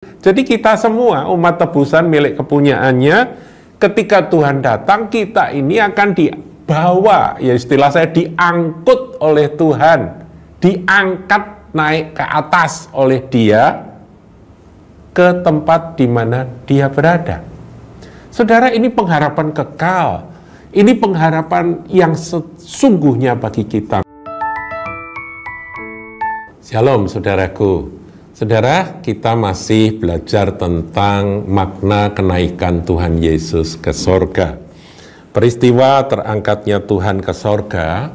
Jadi kita semua umat tebusan milik kepunyaannya, ketika Tuhan datang kita ini akan dibawa, ya istilah saya diangkut oleh Tuhan, diangkat naik ke atas oleh Dia ke tempat di mana Dia berada. Saudara, ini pengharapan kekal, ini pengharapan yang sesungguhnya bagi kita. Shalom saudaraku. Saudara, kita masih belajar tentang makna kenaikan Tuhan Yesus ke sorga. Peristiwa terangkatnya Tuhan ke sorga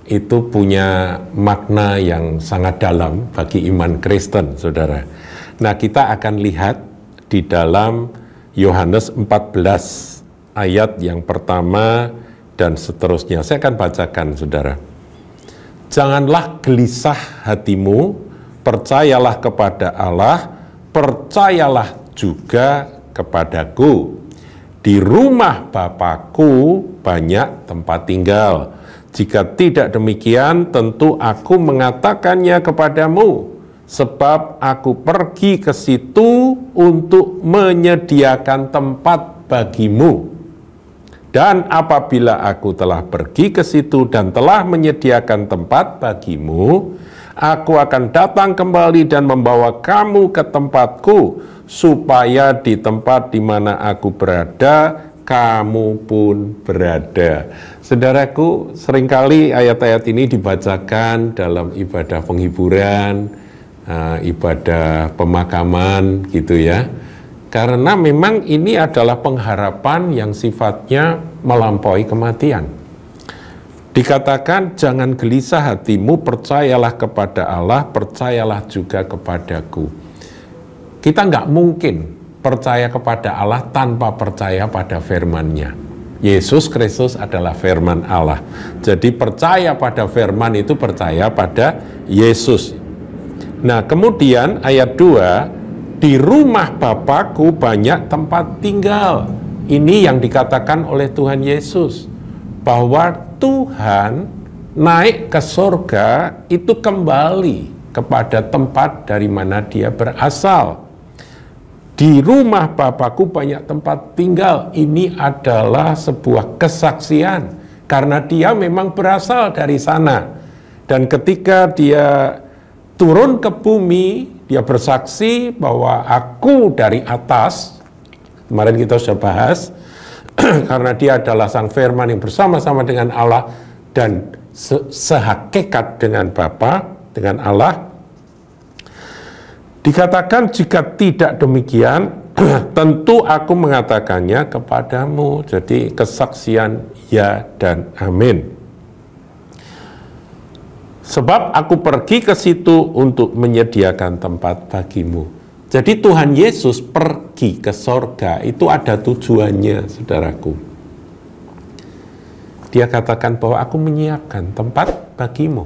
itu punya makna yang sangat dalam bagi iman Kristen, saudara. Nah, kita akan lihat di dalam Yohanes 14 ayat yang pertama dan seterusnya. Saya akan bacakan, saudara. Janganlah gelisah hatimu, percayalah kepada Allah, percayalah juga kepadaku. Di rumah Bapakku banyak tempat tinggal. Jika tidak demikian, tentu aku mengatakannya kepadamu, sebab aku pergi ke situ untuk menyediakan tempat bagimu. Dan apabila aku telah pergi ke situ dan telah menyediakan tempat bagimu, aku akan datang kembali dan membawa kamu ke tempatku, supaya di tempat di mana aku berada, kamu pun berada. Saudaraku, seringkali ayat-ayat ini dibacakan dalam ibadah penghiburan, ibadah pemakaman gitu ya. Karena memang ini adalah pengharapan yang sifatnya melampaui kematian. Dikatakan, jangan gelisah hatimu, percayalah kepada Allah, percayalah juga kepadaku. Kita nggak mungkin percaya kepada Allah tanpa percaya pada firman-Nya. Yesus Kristus adalah firman Allah. Jadi percaya pada firman itu percaya pada Yesus. Nah, kemudian ayat 2, di rumah Bapakku banyak tempat tinggal. Ini yang dikatakan oleh Tuhan Yesus, bahwa Tuhan naik ke surga itu kembali kepada tempat dari mana Dia berasal. Di rumah Bapakku banyak tempat tinggal. Ini adalah sebuah kesaksian, karena Dia memang berasal dari sana. Dan ketika Dia turun ke bumi, Dia bersaksi bahwa aku dari atas. Kemarin kita sudah bahas, karena Dia adalah Sang Firman yang bersama-sama dengan Allah dan sehakikat dengan Bapa, dengan Allah. Dikatakan, jika tidak demikian, tentu aku mengatakannya kepadamu. Jadi kesaksian ya dan amin. Sebab aku pergi ke situ untuk menyediakan tempat bagimu. Jadi Tuhan Yesus pergi ke sorga itu ada tujuannya, saudaraku. Dia katakan bahwa aku menyiapkan tempat bagimu.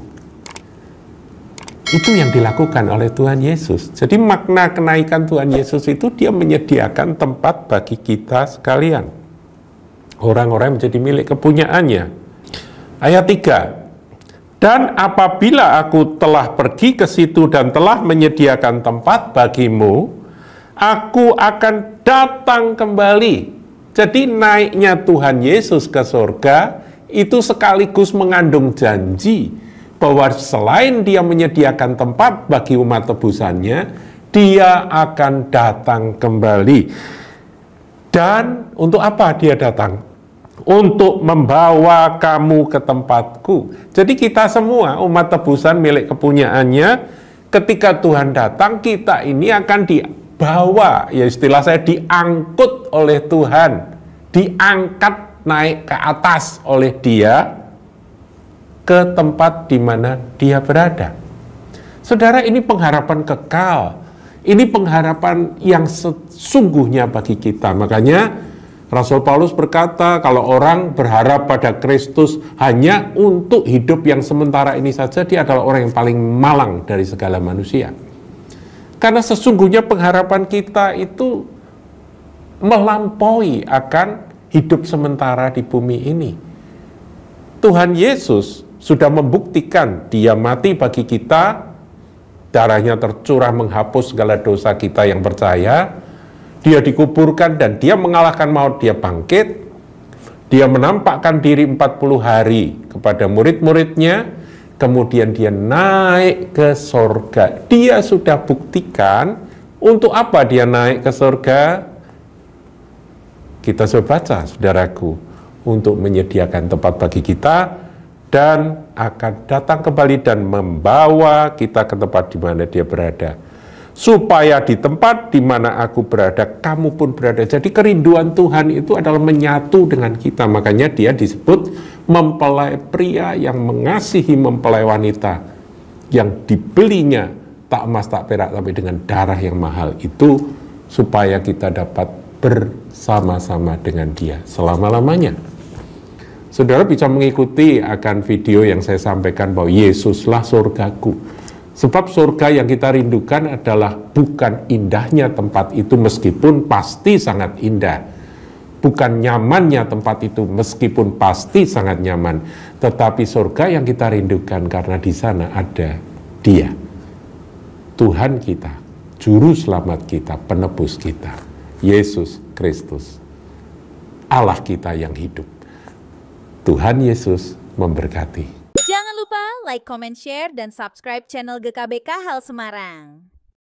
Itu yang dilakukan oleh Tuhan Yesus. Jadi makna kenaikan Tuhan Yesus itu Dia menyediakan tempat bagi kita sekalian. Orang-orang yang menjadi milik kepunyaannya. Ayat 3. Dan apabila aku telah pergi ke situ dan telah menyediakan tempat bagimu, aku akan datang kembali. Jadi naiknya Tuhan Yesus ke surga itu sekaligus mengandung janji bahwa selain Dia menyediakan tempat bagi umat tebusannya, Dia akan datang kembali. Dan untuk apa Dia datang? Untuk membawa kamu ke tempatku. Jadi kita semua umat tebusan milik kepunyaannya, ketika Tuhan datang kita ini akan dibawa, ya istilah saya diangkut oleh Tuhan, diangkat naik ke atas oleh Dia ke tempat di mana Dia berada. Saudara, ini pengharapan kekal, ini pengharapan yang sesungguhnya bagi kita. Makanya Rasul Paulus berkata, kalau orang berharap pada Kristus hanya untuk hidup yang sementara ini saja, dia adalah orang yang paling malang dari segala manusia. Karena sesungguhnya pengharapan kita itu melampaui akan hidup sementara di bumi ini. Tuhan Yesus sudah membuktikan Dia mati bagi kita, darahnya tercurah menghapus segala dosa kita yang percaya. Dia dikuburkan dan dia mengalahkan maut, dia bangkit. Dia menampakkan diri 40 hari kepada murid-muridnya, kemudian dia naik ke sorga. Dia sudah buktikan untuk apa dia naik ke sorga. Kita sudah baca, saudaraku, untuk menyediakan tempat bagi kita dan akan datang kembali dan membawa kita ke tempat di mana dia berada. Supaya di tempat di mana aku berada, kamu pun berada. Jadi kerinduan Tuhan itu adalah menyatu dengan kita. Makanya dia disebut mempelai pria yang mengasihi mempelai wanita. Yang dibelinya tak emas tak perak, tapi dengan darah yang mahal itu. Supaya kita dapat bersama-sama dengan dia selama-lamanya. Saudara bisa mengikuti akan video yang saya sampaikan bahwa Yesuslah surgaku. Sebab surga yang kita rindukan adalah bukan indahnya tempat itu meskipun pasti sangat indah. Bukan nyamannya tempat itu meskipun pasti sangat nyaman. Tetapi surga yang kita rindukan karena di sana ada Dia. Tuhan kita, Juru Selamat kita, Penebus kita. Yesus Kristus. Allah kita yang hidup. Tuhan Yesus memberkati. Jangan lupa like, comment, share, dan subscribe channel GKBK Hal Semarang.